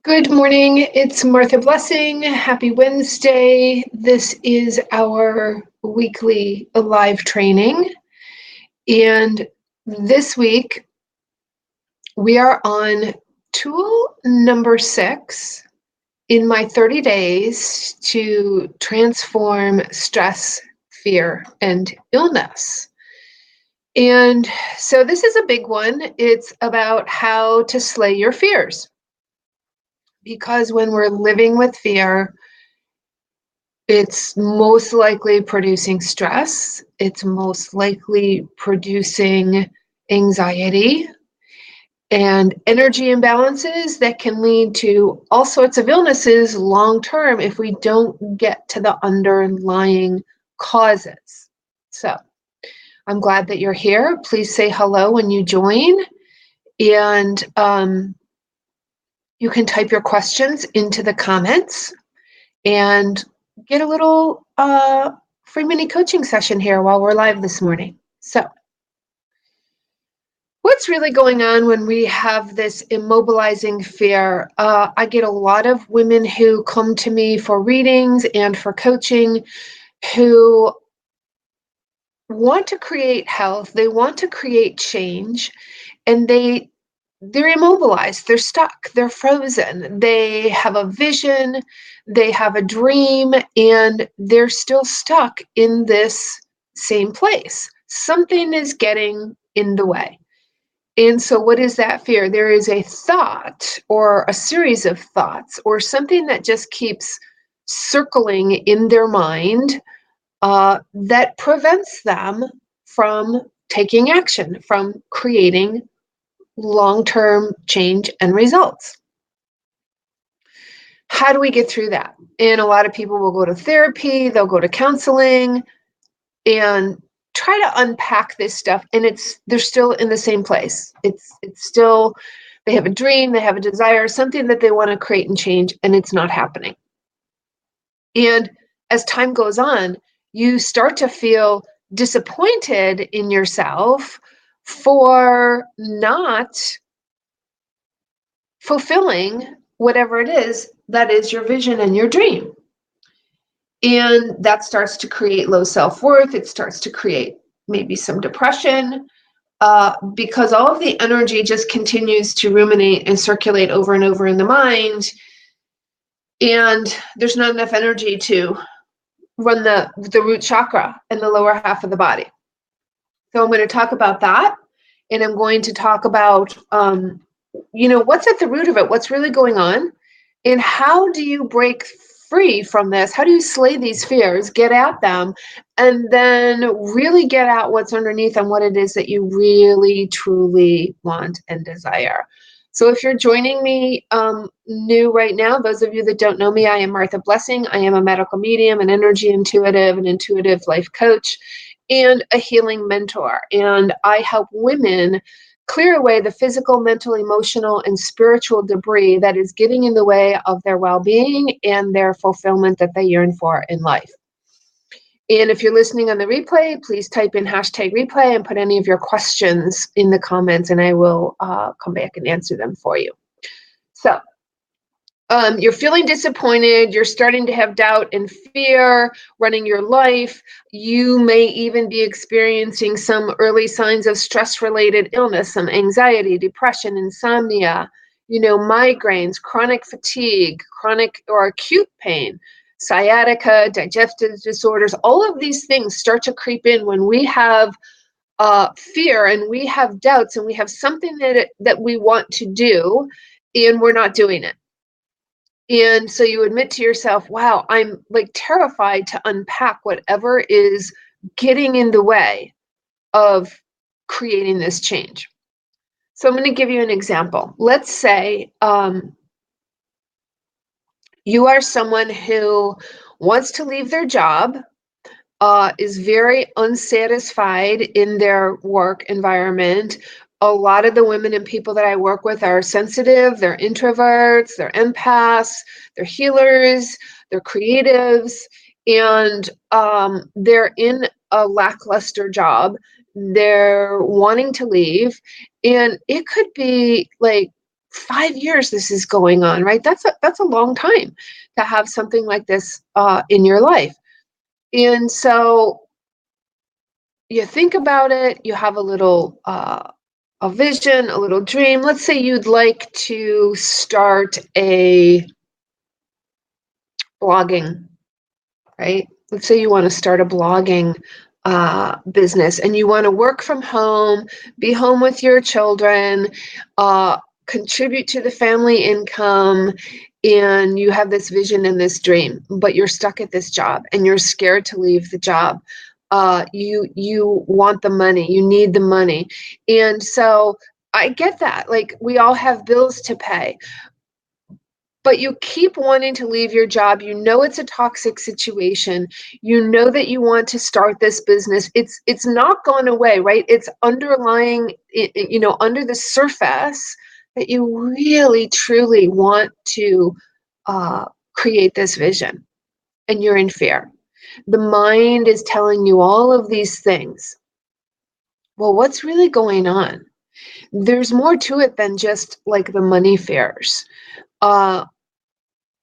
Good morning. It's Martha Blessing. Happy Wednesday. This is our weekly live training. And this week we are on tool number 6 in my 30 days to transform stress, fear, and illness. And so this is a big one. It's about how to slay your fears. Because when we're living with fear, it's most likely producing stress. It's most likely producing anxiety and energy imbalances that can lead to all sorts of illnesses long term if we don't get to the underlying causes. So I'm glad that you're here. Please say hello when you join. And you can type your questions into the comments and get a little free mini coaching session here while we're live this morning. So, what's really going on when we have this immobilizing fear? I get a lot of women who come to me for readings and for coaching who want to create health, they want to create change, and they're immobilized, they're stuck, they're frozen. They have a vision, they have a dream, and they're still stuck in this same place. Something is getting in the way. And so, what is that fear? There is a thought or a series of thoughts or something that just keeps circling in their mind that prevents them from taking action, from creating long-term change and results. How do we get through that? And a lot of people will go to therapy, they'll go to counseling and try to unpack this stuff, and they're still in the same place. It's still, they have a dream, they have a desire, something that they want to create and change, and it's not happening. And as time goes on, you start to feel disappointed in yourself for not fulfilling whatever it is that is your vision and your dream. And that starts to create low self-worth. It starts to create maybe some depression because all of the energy just continues to ruminate and circulate over and over in the mind. And there's not enough energy to run the root chakra and the lower half of the body. So I'm going to talk about that. And I'm going to talk about, what's at the root of it, what's really going on, and how do you break free from this? How do you slay these fears, get at them, and then really get out what's underneath and what it is that you really, truly want and desire? So if you're joining me new right now, those of you that don't know me, I am Martha Blessing. I am a medical medium, an energy intuitive, an intuitive life coach, and a healing mentor. And I help women clear away the physical, mental, emotional, and spiritual debris that is getting in the way of their well-being and their fulfillment that they yearn for in life. And if you're listening on the replay, please type in #replay and put any of your questions in the comments, and I will come back and answer them for you. So you're feeling disappointed, you're starting to have doubt and fear running your life. You may even be experiencing some early signs of stress-related illness, some anxiety, depression, insomnia, migraines, chronic fatigue, chronic or acute pain, sciatica, digestive disorders. All of these things start to creep in when we have fear and we have doubts and we have something that we want to do and we're not doing it. And so you admit to yourself, wow, I'm like terrified to unpack whatever is getting in the way of creating this change. So I'm going to give you an example. Let's say you are someone who wants to leave their job, is very unsatisfied in their work environment. A lot of the women and people that I work with are sensitive, they're introverts, they're empaths, they're healers, they're creatives, and they're in a lackluster job. They're wanting to leave, and it could be like 5 years this is going on, right? That's a long time to have something like this in your life. And so you think about it, you have a little a vision, a little dream. Let's say you'd like to start a blogging, right? Let's say you want to start a blogging business and you want to work from home, be home with your children, contribute to the family income, and you have this vision and this dream, but you're stuck at this job and you're scared to leave the job. You want the money, you need the money. And so I get that. Like, we all have bills to pay, but you keep wanting to leave your job. You know it's a toxic situation. You know that you want to start this business. It's not gone away, right? It's underlying, under the surface, that you really truly want to create this vision, and you're in fear. The mind is telling you all of these things. Well, what's really going on? There's more to it than just like the money fears.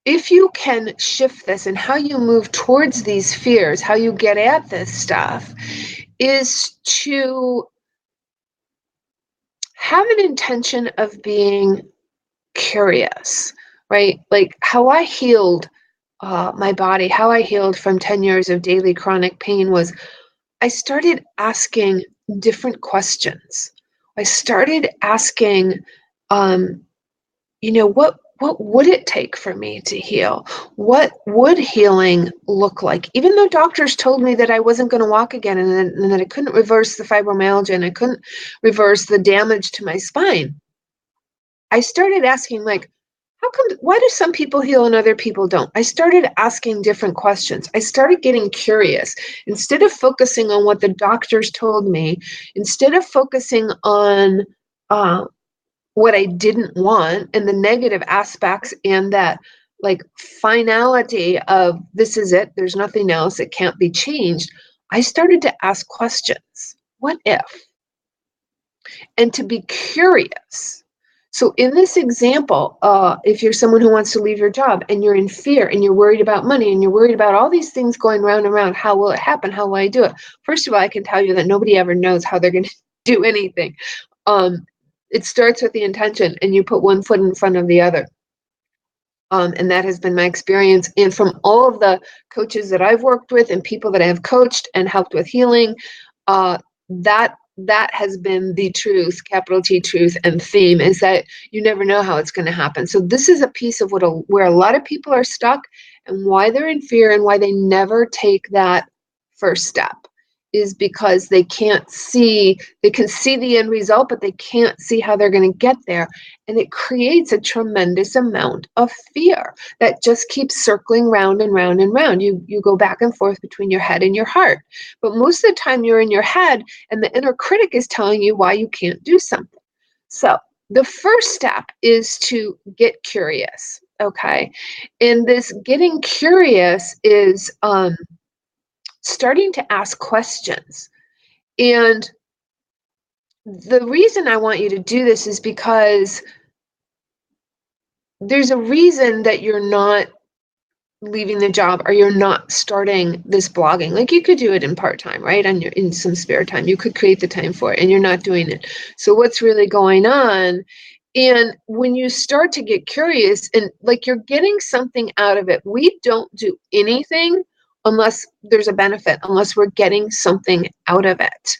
If you can shift this, and how you move towards these fears, how you get at this stuff, is to have an intention of being curious, right? Like how I healed my body, how I healed from 10 years of daily chronic pain was I started asking different questions. I started asking, what would it take for me to heal? What would healing look like? Even though doctors told me that I wasn't going to walk again, and that I couldn't reverse the fibromyalgia and I couldn't reverse the damage to my spine, I started asking, like, why do some people heal and other people don't? I started asking different questions. I started getting curious. Instead of focusing on what the doctors told me, instead of focusing on what I didn't want and the negative aspects, and that like finality of this is it, there's nothing else, it can't be changed, I started to ask questions. What if? And to be curious. So in this example, if you're someone who wants to leave your job and you're in fear and you're worried about money and you're worried about all these things going round and round, how will it happen? How will I do it? First of all, I can tell you that nobody ever knows how they're going to do anything. It starts with the intention, and you put one foot in front of the other. And that has been my experience. And from all of the coaches that I've worked with and people that I have coached and helped with healing, that has been the truth, capital T truth, and theme, is that you never know how it's going to happen. So this is a piece of where a lot of people are stuck, and why they're in fear, and why they never take that first step, is because they can see the end result, but they can't see how they're going to get there. And it creates a tremendous amount of fear that just keeps circling round and round and round. You go back and forth between your head and your heart. But most of the time you're in your head, and the inner critic is telling you why you can't do something. So the first step is to get curious, okay? And this getting curious is starting to ask questions. And the reason I want you to do this is because there's a reason that you're not leaving the job, or you're not starting this blogging. Like, you could do it in part-time, right? And you're in some spare time. You could create the time for it, and you're not doing it. So what's really going on? And when you start to get curious, and like you're getting something out of it, we don't do anything unless there's a benefit, unless we're getting something out of it.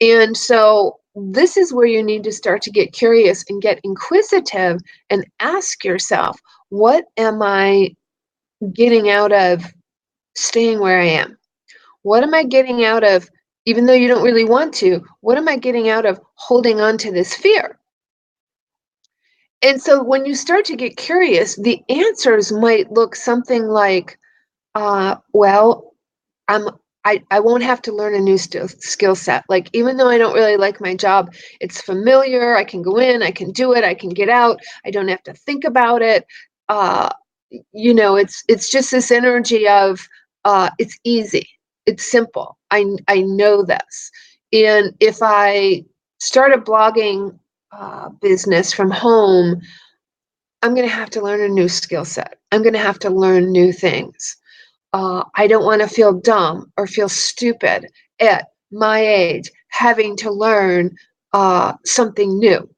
And so this is where you need to start to get curious and get inquisitive and ask yourself, what am I getting out of staying where I am? What am I getting out of, even though you don't really want to, what am I getting out of holding on to this fear? And so when you start to get curious, the answers might look something like, well, I'm I won't have to learn a new skill set. Like, even though I don't really like my job, it's familiar. I can go in, I can do it, I can get out. I don't have to think about it. It's just this energy of it's easy, it's simple. I know this, and if I start a blogging business from home, I'm going to have to learn a new skill set. I'm going to have to learn new things. I don't want to feel dumb or feel stupid at my age having to learn something new.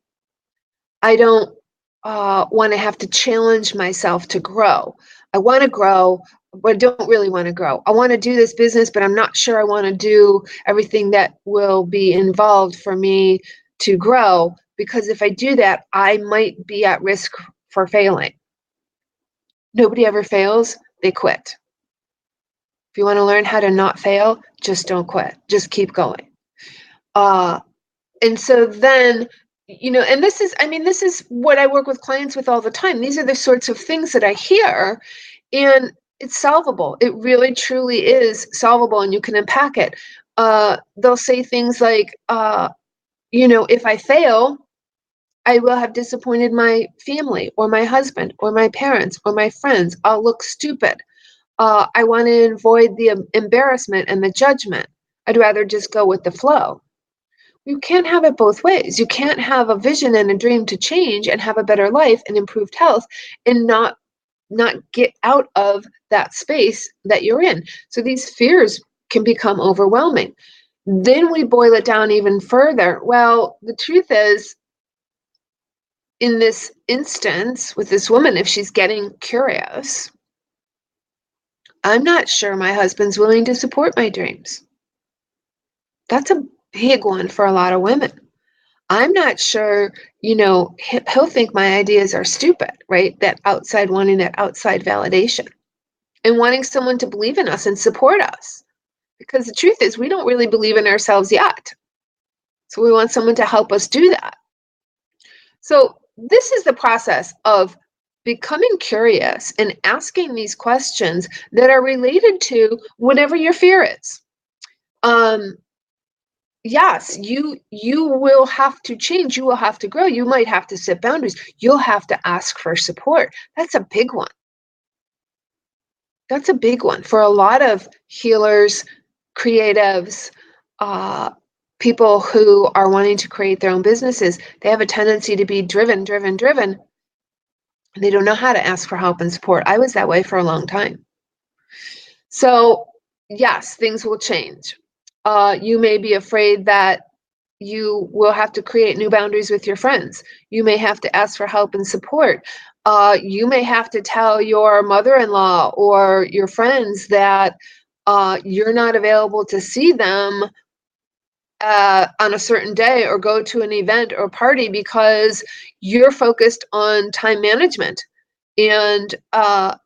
I don't want to have to challenge myself to grow. I want to grow, but I don't really want to grow. I want to do this business, but I'm not sure I want to do everything that will be involved for me to grow, because if I do that, I might be at risk for failing. Nobody ever fails, they quit. If you want to learn how to not fail, just don't quit. Just keep going. And so then, and this is what I work with clients with all the time. These are the sorts of things that I hear, and it's solvable. It really, truly is solvable, and you can unpack it. They'll say things like, if I fail, I will have disappointed my family or my husband or my parents or my friends. I'll look stupid. I want to avoid the embarrassment and the judgment. I'd rather just go with the flow. You can't have it both ways. You can't have a vision and a dream to change and have a better life and improved health and not get out of that space that you're in. So these fears can become overwhelming. Then we boil it down even further. Well, the truth is, in this instance with this woman, if she's getting curious, I'm not sure my husband's willing to support my dreams. That's a big one for a lot of women. I'm not sure, he'll think my ideas are stupid, right? Wanting that outside validation and wanting someone to believe in us and support us. Because the truth is, we don't really believe in ourselves yet. So we want someone to help us do that. So this is the process of becoming curious and asking these questions that are related to whatever your fear is. Yes, you will have to change. You will have to grow. You might have to set boundaries. You'll have to ask for support. That's a big one. That's a big one for a lot of healers, creatives, people who are wanting to create their own businesses. They have a tendency to be driven. They don't know how to ask for help and support. I was that way for a long time. So yes, things will change. You may be afraid that you will have to create new boundaries with your friends. You may have to ask for help and support. You may have to tell your mother-in-law or your friends that you're not available to see them on a certain day or go to an event or party because you're focused on time management. And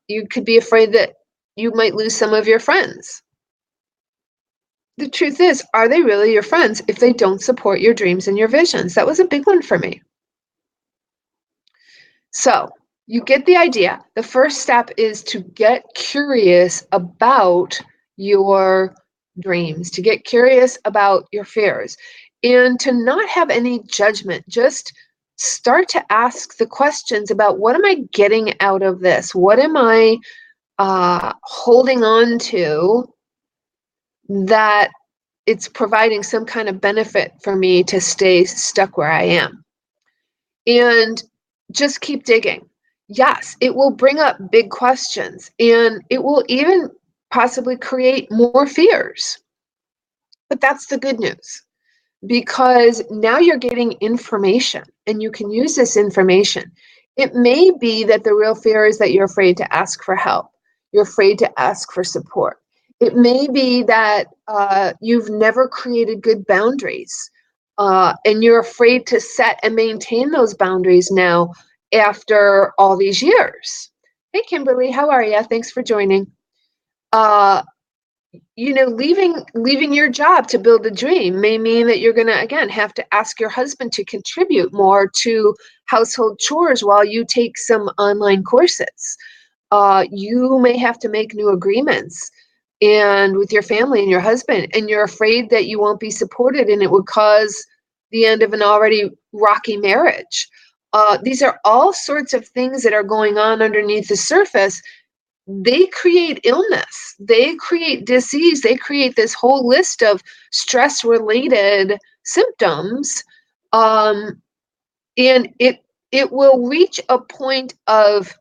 you could be afraid that you might lose some of your friends. The truth is, are they really your friends if they don't support your dreams and your visions? That was a big one for me. So you get the idea. The first step is to get curious about your dreams, to get curious about your fears, and to not have any judgment. Just start to ask the questions about, what am I getting out of this? What am I holding on to that it's providing some kind of benefit for me to stay stuck where I am? And just keep digging. Yes, it will bring up big questions, and it will even possibly create more fears. But that's the good news, because now you're getting information and you can use this information. It may be that the real fear is that you're afraid to ask for help. You're afraid to ask for support. It may be that you've never created good boundaries, and you're afraid to set and maintain those boundaries now after all these years. Hey, Kimberly, how are you? Thanks for joining. Leaving your job to build a dream may mean that you're going to, again, have to ask your husband to contribute more to household chores while you take some online courses. You may have to make new agreements and with your family and your husband, and you're afraid that you won't be supported and it would cause the end of an already rocky marriage. These are all sorts of things that are going on underneath the surface. They create illness, they create disease, they create this whole list of stress related symptoms. And it will reach a point of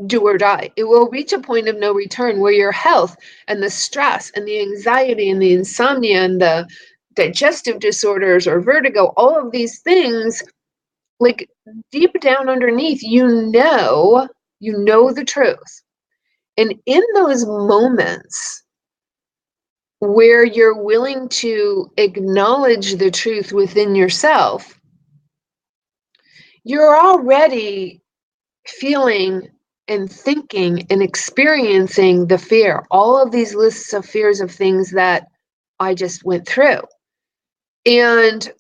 do or die. It will reach a point of no return where your health and the stress and the anxiety and the insomnia and the digestive disorders or vertigo, all of these things, like deep down underneath, you know the truth. And in those moments where you're willing to acknowledge the truth within yourself, you're already feeling and thinking and experiencing the fear, all of these lists of fears of things that I just went through. And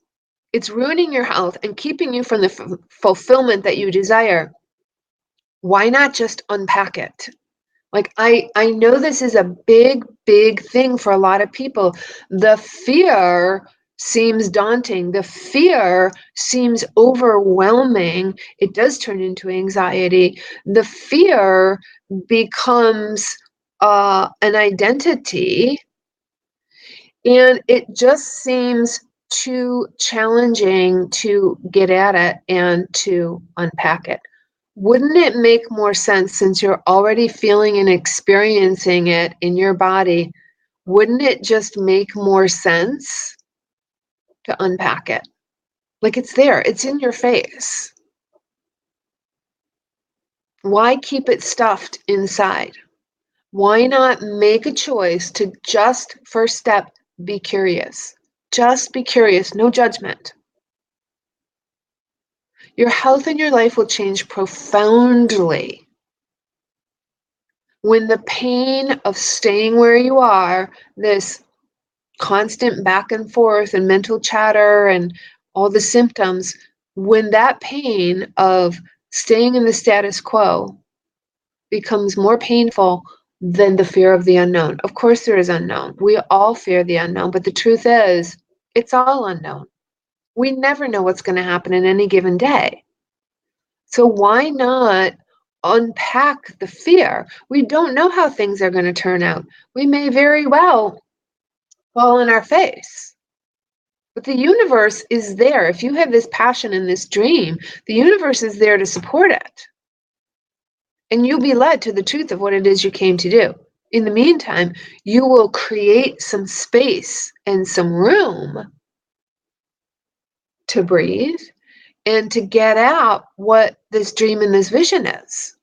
it's ruining your health and keeping you from the fulfillment that you desire. Why not just unpack it? Like, I know this is a big, big thing for a lot of people. The fear seems daunting. The fear seems overwhelming. It does turn into anxiety. The fear becomes an identity, and it just seems too challenging to get at it and to unpack it. Wouldn't it make more sense, since you're already feeling and experiencing it in your body, wouldn't it just make more sense to unpack it? Like, it's there, it's in your face. Why keep it stuffed inside? Why not make a choice to just, first step, be curious? Just be curious, no judgment. Your health and your life will change profoundly when the pain of staying where you are, this constant back and forth and mental chatter and all the symptoms, when that pain of staying in the status quo becomes more painful than the fear of the unknown. Of course, there is unknown. We all fear the unknown, but the truth is, it's all unknown. We never know what's going to happen in any given day. So why not unpack the fear? We don't know how things are going to turn out. We may very well fall in our face. But the universe is there. If you have this passion and this dream, the universe is there to support it. And you'll be led to the truth of what it is you came to do. In the meantime, you will create some space and some room to breathe and to get out what this dream and this vision is,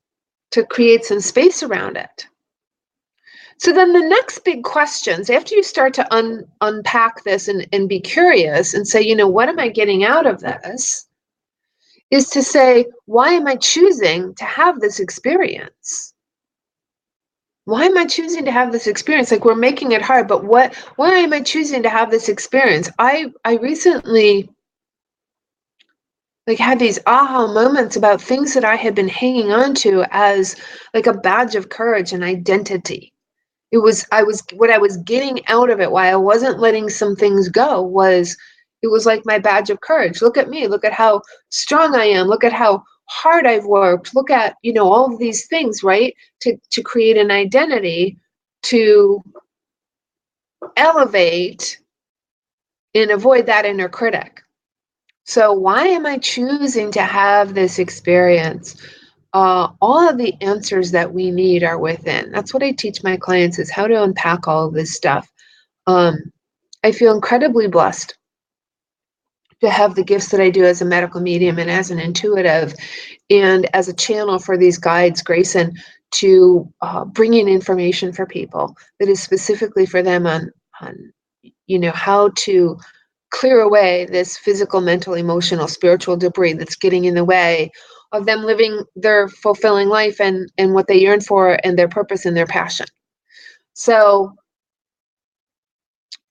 to create some space around it. So then the next big questions, after you start to unpack this and be curious and say, what am I getting out of this, is to say, why am I choosing to have this experience? Why am I choosing to have this experience? Like, we're making it hard, but why am I choosing to have this experience? I recently had these aha moments about things that I had been hanging on to as like a badge of courage and identity. What I was getting out of it, why I wasn't letting some things go, was it was like my badge of courage. Look at me, look at how strong I am, look at how hard I've worked, look at, all of these things, right? To create an identity, to elevate and avoid that inner critic. So why am I choosing to have this experience? All of the answers that we need are within. That's what I teach my clients, is how to unpack all of this stuff. I feel incredibly blessed to have the gifts that I do as a medical medium and as an intuitive and as a channel for these guides, Grayson, to bring in information for people that is specifically for them on how to clear away this physical, mental, emotional, spiritual debris that's getting in the way of them living their fulfilling life and what they yearn for and their purpose and their passion. So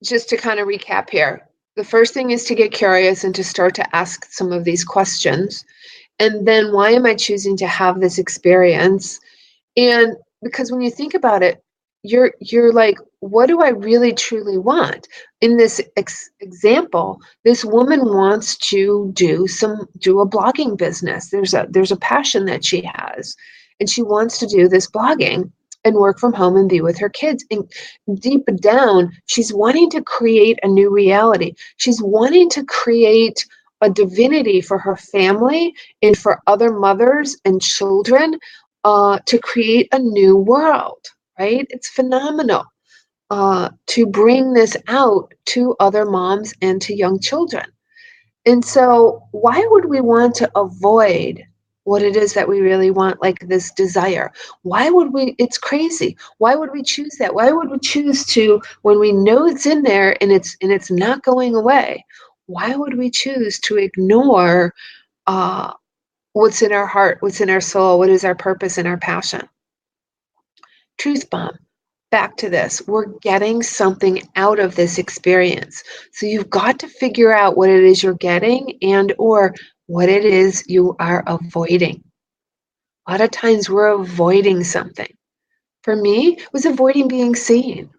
just to kind of recap here, the first thing is to get curious and to start to ask some of these questions. And then, why am I choosing to have this experience? And because when you think about it, you're like, what do I really truly want? In this example, this woman wants to do a blogging business. There's a passion that she has, and she wants to do this blogging and work from home and be with her kids. And deep down, she's wanting to create a new reality. She's wanting to create a divinity for her family and for other mothers and children to create a new world, right? It's phenomenal to bring this out to other moms and to young children. And so, why would we want to avoid what it is that we really want, like this desire? Why would we? It's crazy. Why would we choose that? Why would we choose to, when we know it's in there and it's not going away? Why would we choose to ignore uh, what's in our heart, what's in our soul, what is our purpose and our passion? Truth bomb. Back to this. We're getting something out of this experience. So you've got to figure out what it is you're getting and or what it is you are avoiding. A lot of times we're avoiding something. For me, it was avoiding being seen.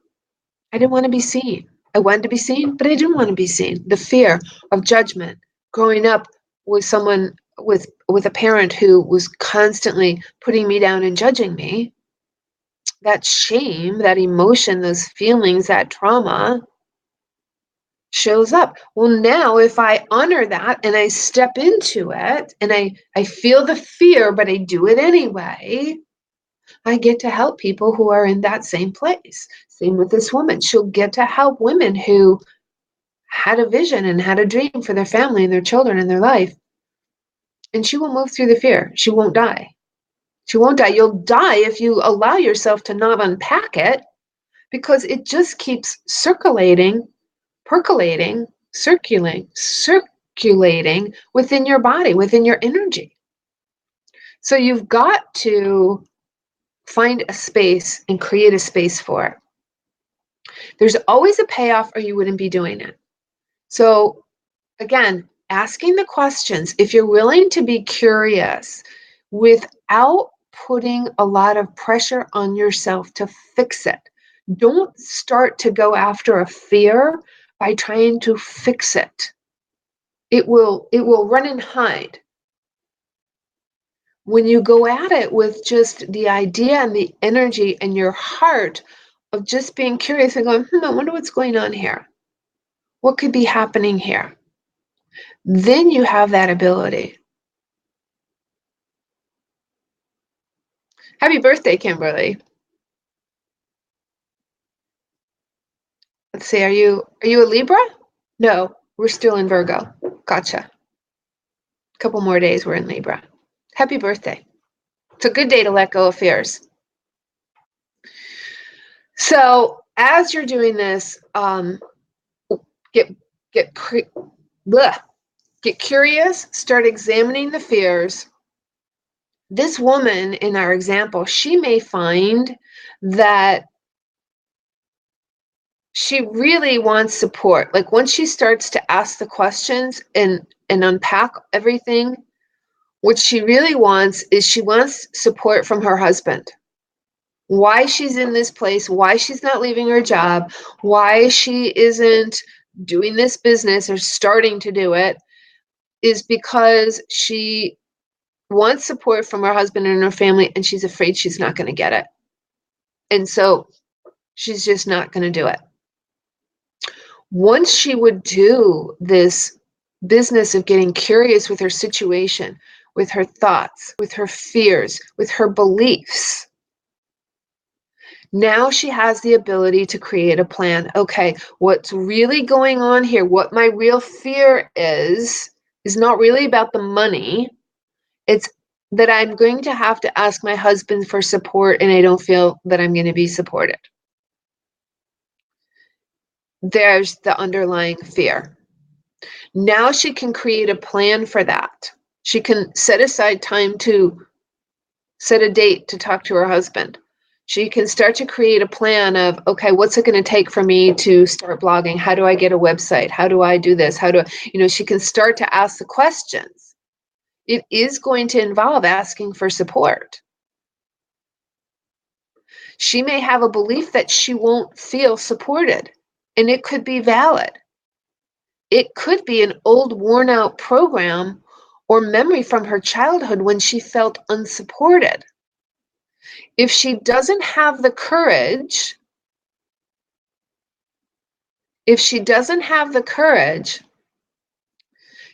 I didn't want to be seen. I wanted to be seen, but I didn't want to be seen. The fear of judgment. Growing up with someone with a parent who was constantly putting me down and judging me, that shame, that emotion, those feelings, that trauma shows up. Well, now if I honor that and I step into it and I feel the fear, but I do it anyway, I get to help people who are in that same place. Same with this woman. She'll get to help women who had a vision and had a dream for their family and their children and their life. And she will move through the fear. She won't die. She won't die. You'll die if you allow yourself to not unpack it, because it just keeps circulating, percolating, circulating within your body, within your energy. So you've got to find a space and create a space for it. There's always a payoff or you wouldn't be doing it. So again, asking the questions, if you're willing to be curious without putting a lot of pressure on yourself to fix it. Don't start to go after a fear by trying to fix it. It will run and hide. When you go at it with just the idea and the energy and your heart of just being curious and going, I wonder what's going on here. What could be happening here? Then you have that ability. Happy birthday, Kimberly. Let's see, are you a Libra? No, we're still in Virgo. Gotcha. A couple more days we're in Libra. Happy birthday. It's a good day to let go of fears. So as you're doing this, get curious, start examining the fears. This woman in our example, she may find that she really wants support. Like once she starts to ask the questions and unpack everything, what she really wants is she wants support from her husband. Why she's in this place, why she's not leaving her job, why she isn't doing this business or starting to do it, is because she wants support from her husband and her family, and she's afraid she's not going to get it. And so she's just not going to do it. Once she would do this business of getting curious with her situation, with her thoughts, with her fears, with her beliefs, now she has the ability to create a plan. Okay, what's really going on here, what my real fear is not really about the money. It's that I'm going to have to ask my husband for support and I don't feel that I'm going to be supported. There's the underlying fear. Now she can create a plan for that. She can set aside time to set a date to talk to her husband. She can start to create a plan of, okay, what's it going to take for me to start blogging? How do I get a website? How do I do this? How do I, she can start to ask the questions. It is going to involve asking for support. She may have a belief that she won't feel supported, and it could be valid. It could be an old, worn out program or memory from her childhood when she felt unsupported. If she doesn't have the courage,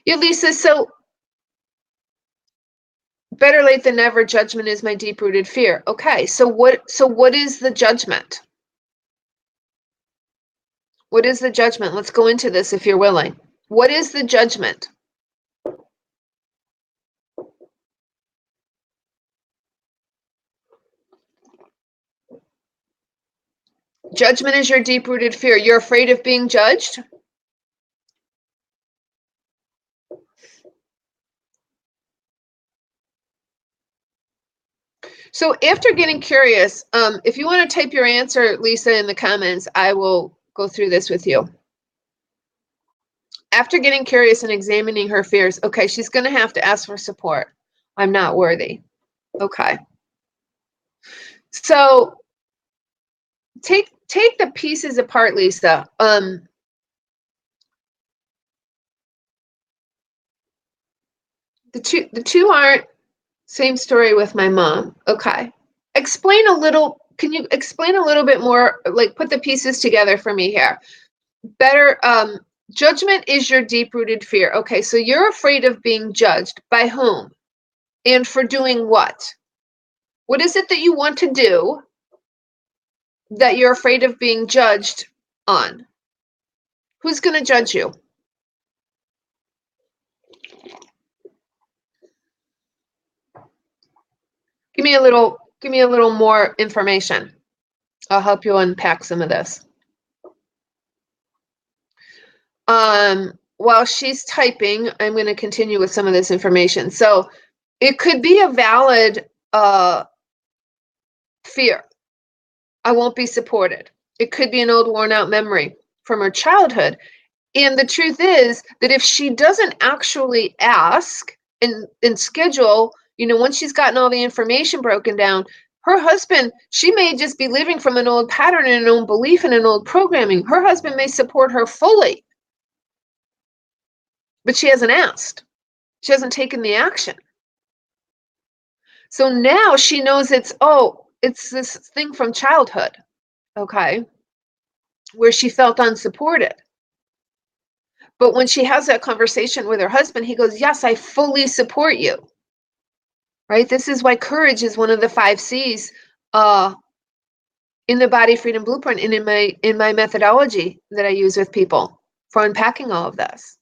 Yeah, Lisa, so better late than never, judgment is my deep-rooted fear. Okay, so what is the judgment? What is the judgment? Let's go into this if you're willing. What is the judgment? Judgment is your deep-rooted fear. You're afraid of being judged? So after getting curious, if you want to type your answer, Lisa, in the comments, I will go through this with you. After getting curious and examining her fears, okay, she's going to have to ask for support. I'm not worthy. Okay. So take the pieces apart, Lisa. The two aren't same story with my mom. Okay. Explain a little. Can you explain a little bit more? Like put the pieces together for me here. Better. Judgment is your deep-rooted fear. Okay, so you're afraid of being judged by whom, and for doing what? What is it that you want to do that you're afraid of being judged on? Who's going to judge you? Give me a little more information. I'll help you unpack some of this. While she's typing, I'm going to continue with some of this information. So it could be a valid fear. I won't be supported. It could be an old worn out memory from her childhood. And the truth is that if she doesn't actually ask and schedule, once she's gotten all the information broken down, her husband, she may just be living from an old pattern and an old belief and an old programming. Her husband may support her fully, but she hasn't asked. She hasn't taken the action. So now she knows it's this thing from childhood, okay, where she felt unsupported. But when she has that conversation with her husband, he goes, yes, I fully support you. Right? This is why courage is one of the 5 C's in the Body Freedom Blueprint and in my methodology that I use with people for unpacking all of this.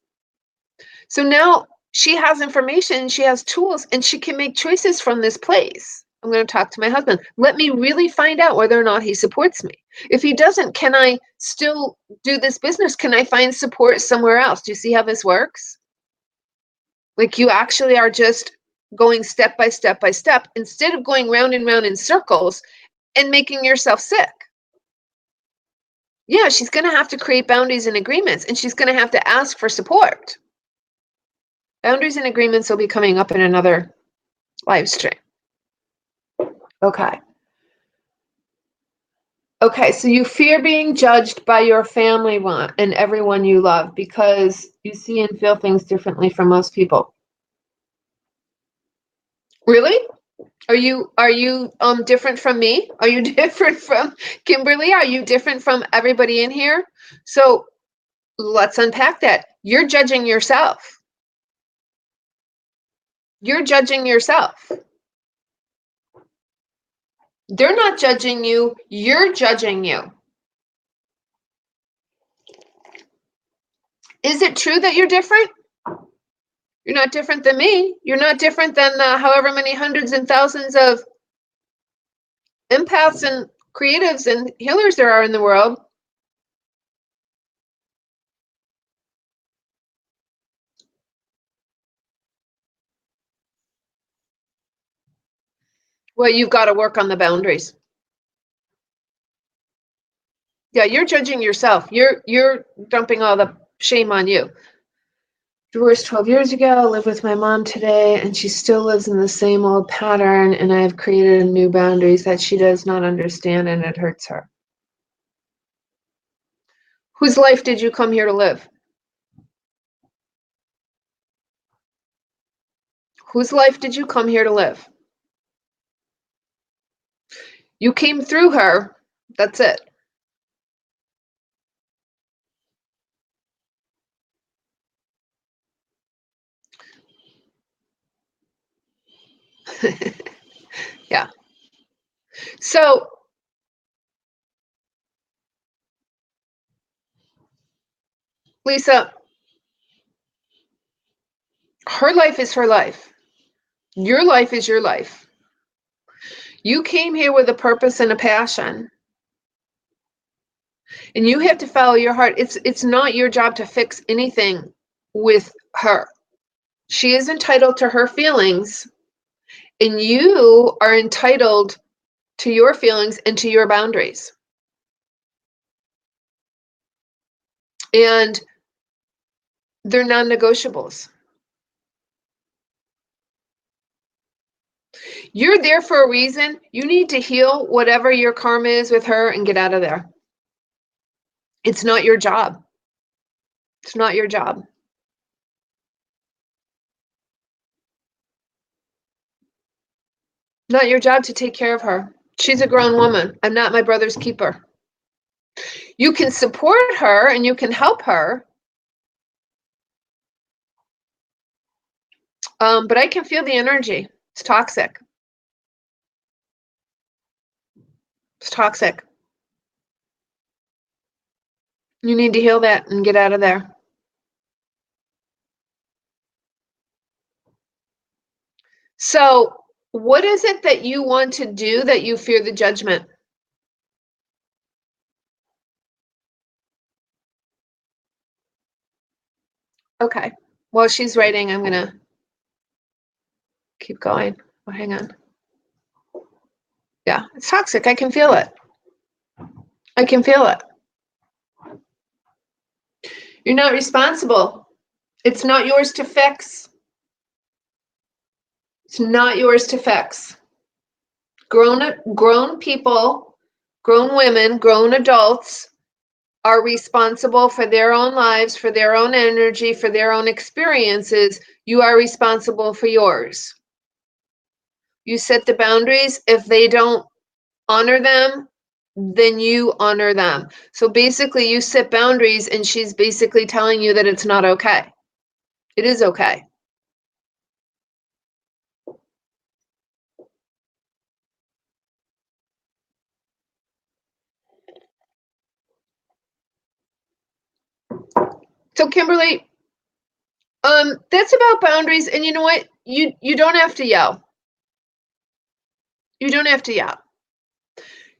So now she has information, she has tools, and she can make choices from this place. I'm going to talk to my husband. Let me really find out whether or not he supports me. If he doesn't, can I still do this business? Can I find support somewhere else? Do you see how this works? Like you actually are just going step by step by step instead of going round and round in circles and making yourself sick. Yeah, she's going to have to create boundaries and agreements, and she's going to have to ask for support. Boundaries and agreements will be coming up in another live stream. Okay. Okay, so you fear being judged by your family and everyone you love because you see and feel things differently from most people. Really? Are you different from me? Are you different from Kimberly? Are you different from everybody in here? So let's unpack that. You're judging yourself. You're judging yourself. They're not judging you, you're judging you. Is it true that you're different? You're not different than me. You're not different than however many hundreds and thousands of empaths and creatives and healers there are in the world. Well, you've got to work on the boundaries. Yeah, you're judging yourself. You're dumping all the shame on you. Divorced 12 years ago, live with my mom today, and she still lives in the same old pattern, and I have created new boundaries that she does not understand, and it hurts her. Whose life did you come here to live? Whose life did you come here to live? You came through her. That's it. Yeah. So Lisa, her life is her life. Your life is your life. You came here with a purpose and a passion, and you have to follow your heart. It's not your job to fix anything with her. She is entitled to her feelings, and you are entitled to your feelings and to your boundaries. And they're non-negotiables. You're there for a reason. You need to heal whatever your karma is with her and get out of there. It's not your job. It's not your job. Not your job to take care of her. She's a grown woman. I'm not my brother's keeper. You can support her and you can help her, but I can feel the energy. It's toxic. It's toxic. You need to heal that and get out of there. So, what is it that you want to do that you fear the judgment? Okay. While she's writing, I'm going to keep going. Oh, hang on. Yeah, it's toxic. I can feel it. I can feel it. You're not responsible. It's not yours to fix. It's not yours to fix. Grown people, grown women, grown adults are responsible for their own lives, for their own energy, for their own experiences. You are responsible for yours. You set the boundaries. If they don't honor them, then you honor them. So basically, you set boundaries, and she's basically telling you that it's not okay. It is okay. So Kimberly, that's about boundaries. And you know what? You don't have to yell. You don't have to yell.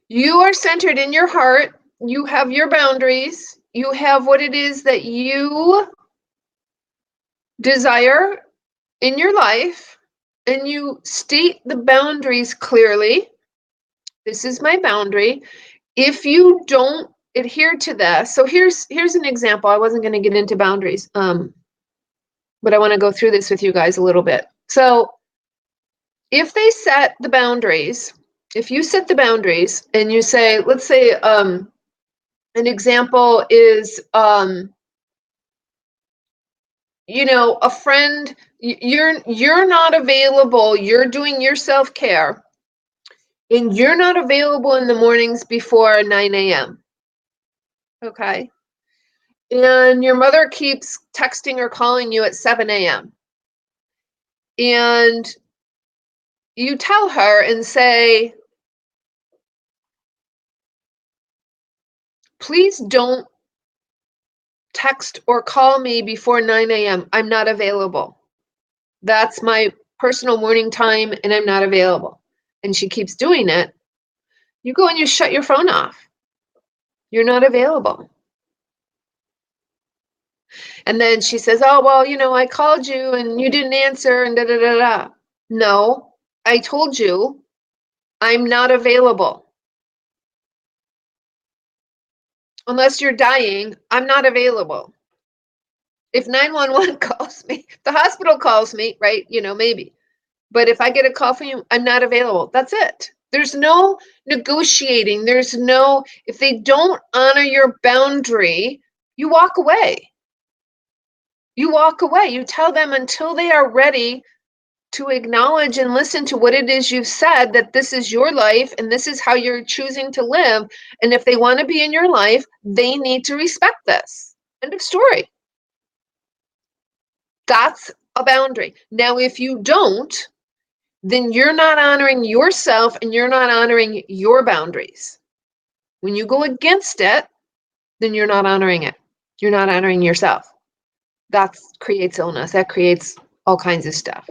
You are centered in your heart. You have your boundaries. You have what it is that you desire in your life, and you state the boundaries clearly. This is my boundary. If you don't adhere to this, so here's an example. I wasn't going to get into boundaries, but I want to go through this with you guys a little bit. So if they set the boundaries, if you set the boundaries and you say, let's say, an example is, a friend, you're not available, you're doing your self-care, and you're not available in the mornings before 9 a.m. Okay. And your mother keeps texting or calling you at 7 a.m. And you tell her and say, please don't text or call me before 9 a.m. I'm not available. That's my personal morning time and I'm not available. And she keeps doing it. You go and you shut your phone off. You're not available. And then she says, oh, well, I called you and you didn't answer and da da da da. No, I told you I'm not available. Unless you're dying, I'm not available. If 911 calls me, the hospital calls me, right? Maybe. But if I get a call from you, I'm not available. That's it. There's no negotiating. If they don't honor your boundary, you walk away. You walk away. You tell them until they are ready to acknowledge and listen to what it is you've said, that this is your life and this is how you're choosing to live. And if they want to be in your life, they need to respect this. End of story. That's a boundary. Now, if you don't, then you're not honoring yourself and you're not honoring your boundaries. When you go against it, then you're not honoring it. You're not honoring yourself. That creates illness. That creates all kinds of stuff.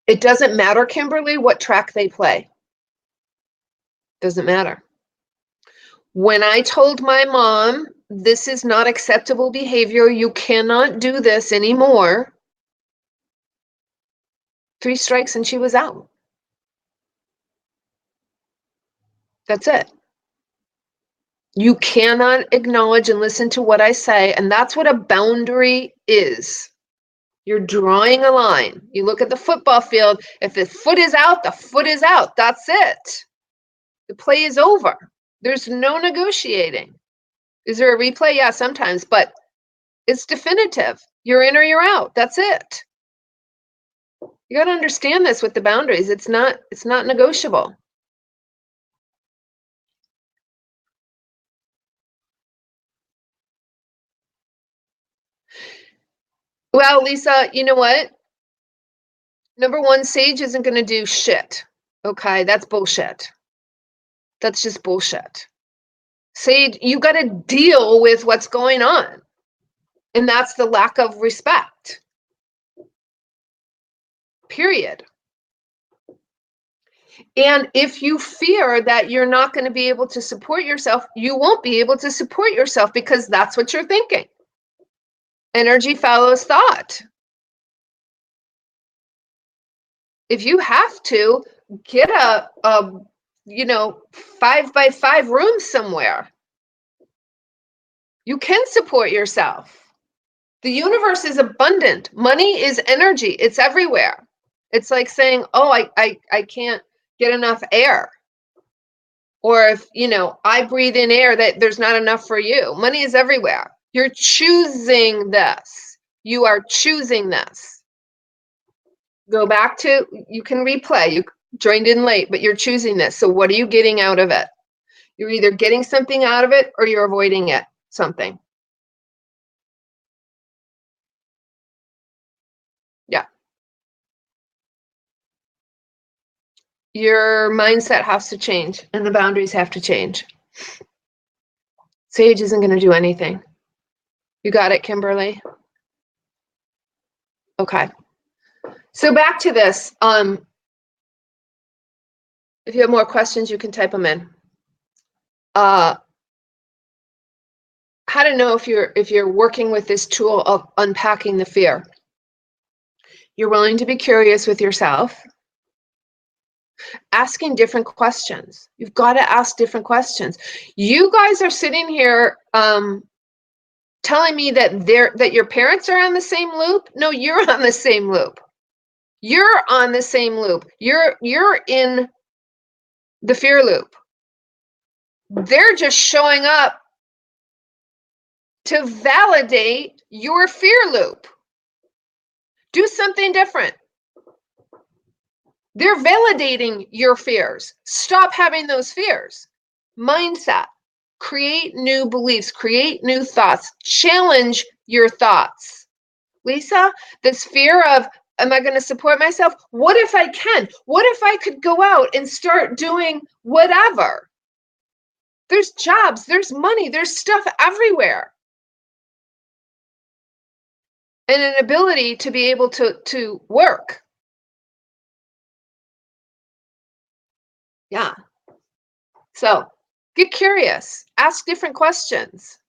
It doesn't matter, Kimberly, what track they play. Doesn't matter. When I told my mom, this is not acceptable behavior, you cannot do this anymore, 3 strikes and she was out. That's it. You cannot acknowledge and listen to what I say, and that's what a boundary is. You're drawing a line. You look at the football field, if the foot is out, the foot is out. That's it. The play is over. There's no negotiating. Is there a replay? Yeah, sometimes, but it's definitive. You're in or you're out. That's it. You got to understand this with the boundaries. It's not negotiable. Well, Lisa, you know what? Number one, Sage isn't going to do shit. Okay, that's bullshit. That's just bullshit. Sage, you got to deal with what's going on. And that's the lack of respect. Period. And if you fear that you're not going to be able to support yourself, you won't be able to support yourself because that's what you're thinking. Energy follows thought. If you have to, get a 5x5 room somewhere. You can support yourself. The universe is abundant. Money is energy. It's everywhere. It's like saying, oh, I can't get enough air. Or if, I breathe in air, that there's not enough for you. Money is everywhere. You're choosing this. You are choosing this. Go back to, you can replay. You joined in late, but you're choosing this. So what are you getting out of it? You're either getting something out of it or you're avoiding it, something. Yeah. Your mindset has to change and the boundaries have to change. Sage isn't going to do anything. You got it, Kimberly? Okay. So back to this. If you have more questions, you can type them in. How to know if you're working with this tool of unpacking the fear. You're willing to be curious with yourself. Asking different questions. You've got to ask different questions. You guys are sitting here telling me that your parents are on the same loop. No, you're on the same loop. You're on the same loop. You're in the fear loop. They're just showing up to validate your fear loop. Do something different. They're validating your fears. Stop having those fears. Mindset. Create new beliefs. Create new thoughts. Challenge your thoughts. Lisa, this fear of, am I going to support myself? What if I can? What if I could go out and start doing whatever? There's jobs, there's money, there's stuff everywhere. And an ability to be able to work. Yeah. So get curious, ask different questions.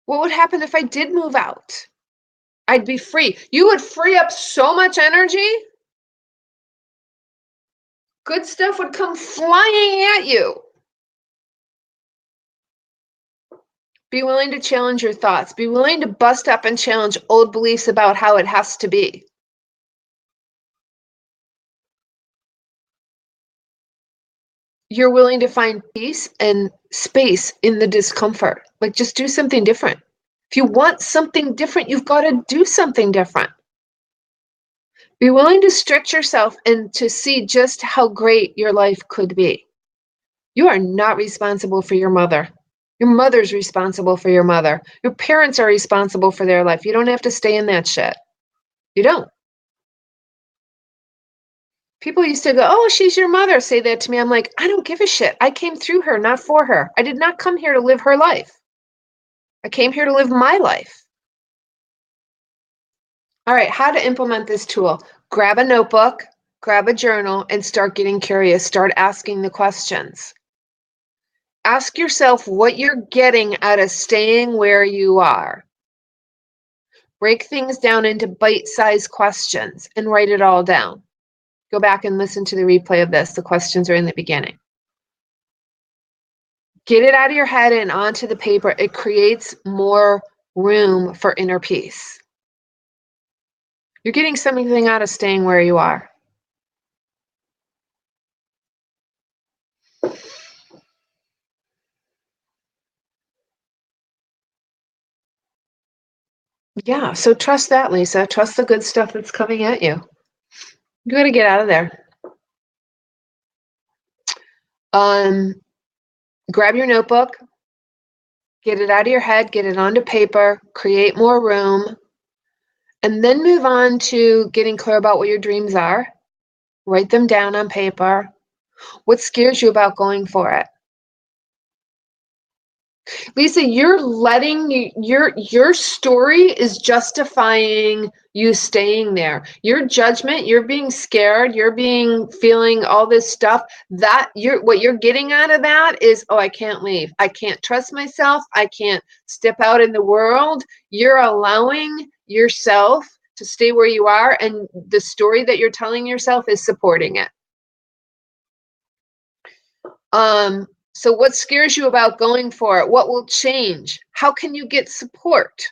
What would happen if I did move out? I'd be free. You would free up so much energy. Good stuff would come flying at you. Be willing to challenge your thoughts. Be willing to bust up and challenge old beliefs about how it has to be. You're willing to find peace and space in the discomfort. Like, just do something different. If you want something different, you've got to do something different. Be willing to stretch yourself and to see just how great your life could be. You are not responsible for your mother. Your mother's responsible for your mother. Your parents are responsible for their life. You don't have to stay in that shit. You don't. People used to go, "Oh, she's your mother," say that to me. I'm like, I don't give a shit. I came through her, not for her. I did not come here to live her life. I came here to live my life. All right, how to implement this tool. Grab a notebook, grab a journal, and start getting curious. Start asking the questions. Ask yourself what you're getting out of staying where you are. Break things down into bite-sized questions and write it all down. Go back and listen to the replay of this. The questions are in the beginning. Get it out of your head and onto the paper. It creates more room for inner peace. You're getting something out of staying where you are. Yeah, so trust that, Lisa. Trust the good stuff that's coming at you. You got to get out of there. Grab your notebook, get it out of your head, get it onto paper, create more room, and then move on to getting clear about what your dreams are. Write them down on paper. What scares you about going for it? Lisa, you're letting your story is justifying you staying there. Your judgment, you're being scared, you're being feeling all this stuff. That what you're getting out of that is, oh, I can't leave. I can't trust myself. I can't step out in the world. You're allowing yourself to stay where you are, and the story that you're telling yourself is supporting it. So what scares you about going for it? What will change? How can you get support?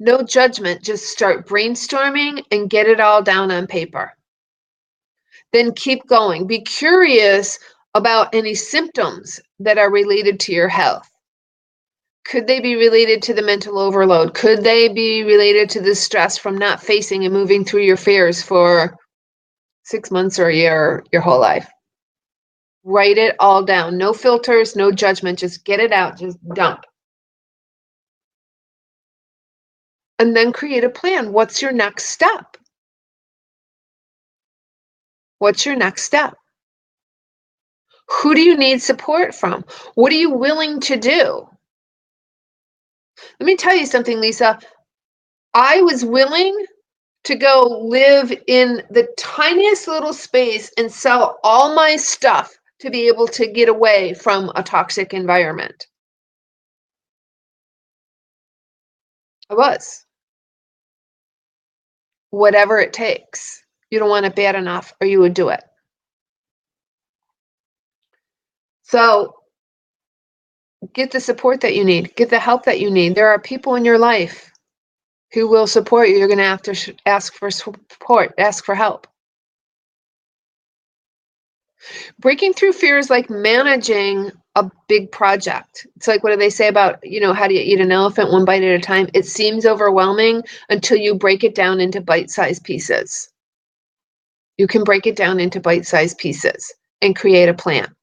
No judgment, just start brainstorming and get it all down on paper. Then keep going. Be curious about any symptoms that are related to your health. Could they be related to the mental overload? Could they be related to the stress from not facing and moving through your fears for 6 months or a year, or your whole life? Write it all down. No filters, no judgment. Just get it out. Just dump. And then create a plan. What's your next step? What's your next step? Who do you need support from? What are you willing to do? Let me tell you something, Lisa. I was willing to go live in the tiniest little space and sell all my stuff to be able to get away from a toxic environment. I was. Whatever it takes. You don't want it bad enough, or you would do it. So get the support that you need. Get the help that you need. There are people in your life who will support you. You're going to have to ask for support, ask for help. Breaking through fear is like managing a big project. It's like, what do they say about, how do you eat an elephant one bite at a time? It seems overwhelming until you break it down into bite-sized pieces. You can break it down into bite-sized pieces and create a plan.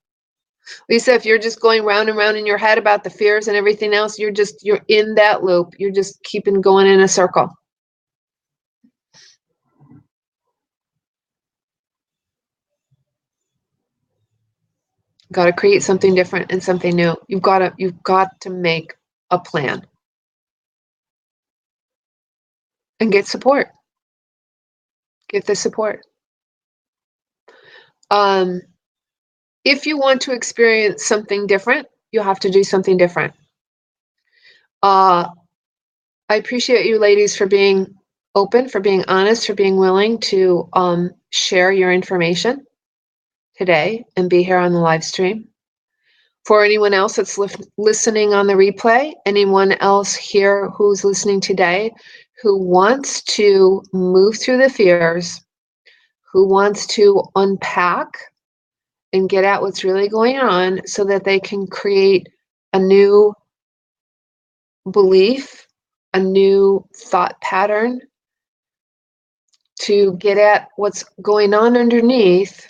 Lisa, if you're just going round and round in your head about the fears and everything else, you're in that loop. You're just keeping going in a circle. Got to create something different and something new. You've got to make a plan and get support. Get the support. If you want to experience something different, you have to do something different. I appreciate you ladies for being open, for being honest, for being willing to share your information today and be here on the live stream. For anyone else that's listening on the replay, anyone else here who's listening today who wants to move through the fears, who wants to unpack and get at what's really going on so that they can create a new belief, a new thought pattern to get at what's going on underneath,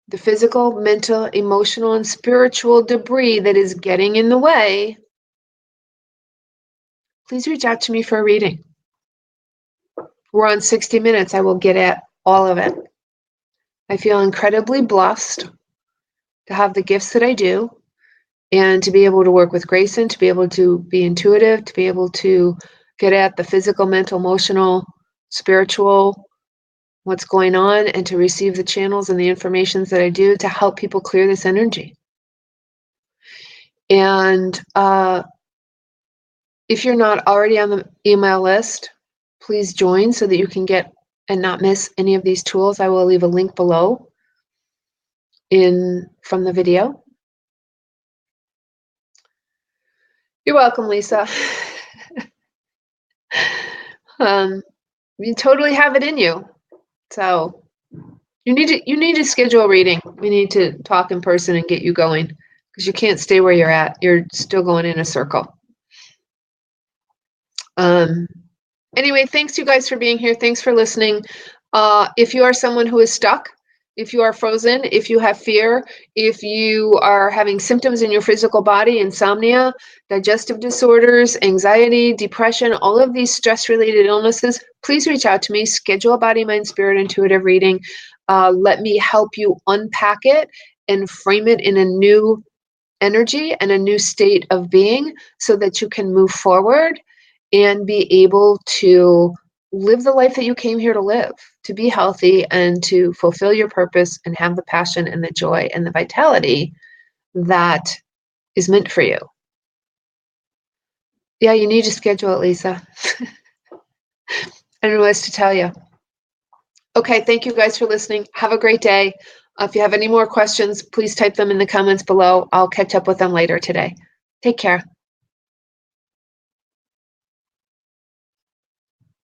the physical, mental, emotional, and spiritual debris that is getting in the way, please reach out to me for a reading. We're on 60 minutes. I will get at all of it. I feel incredibly blessed to have the gifts that I do and to be able to work with Grayson, to be able to be intuitive, to be able to get at the physical, mental, emotional, spiritual, what's going on, and to receive the channels and the informations that I do to help people clear this energy. And if you're not already on the email list, please join so that you can get and not miss any of these tools. I will leave a link below from the video. You're welcome, Lisa. You totally have it in you. So you need to schedule a reading. We need to talk in person and get you going because you can't stay where you're at. You're still going in a circle. Anyway, thanks you guys for being here. Thanks for listening. If you are someone who is stuck, if you are frozen, if you have fear, if you are having symptoms in your physical body, insomnia, digestive disorders, anxiety, depression, all of these stress-related illnesses, please reach out to me. Schedule a body, mind, spirit, intuitive reading. Let me help you unpack it and frame it in a new energy and a new state of being so that you can move forward and be able to live the life that you came here to live, to be healthy and to fulfill your purpose and have the passion and the joy and the vitality that is meant for you. Yeah, you need to schedule it, Lisa. I don't know what else to tell you. Okay, thank you guys for listening. Have a great day. If you have any more questions, please type them in the comments below. I'll catch up with them later today. Take care.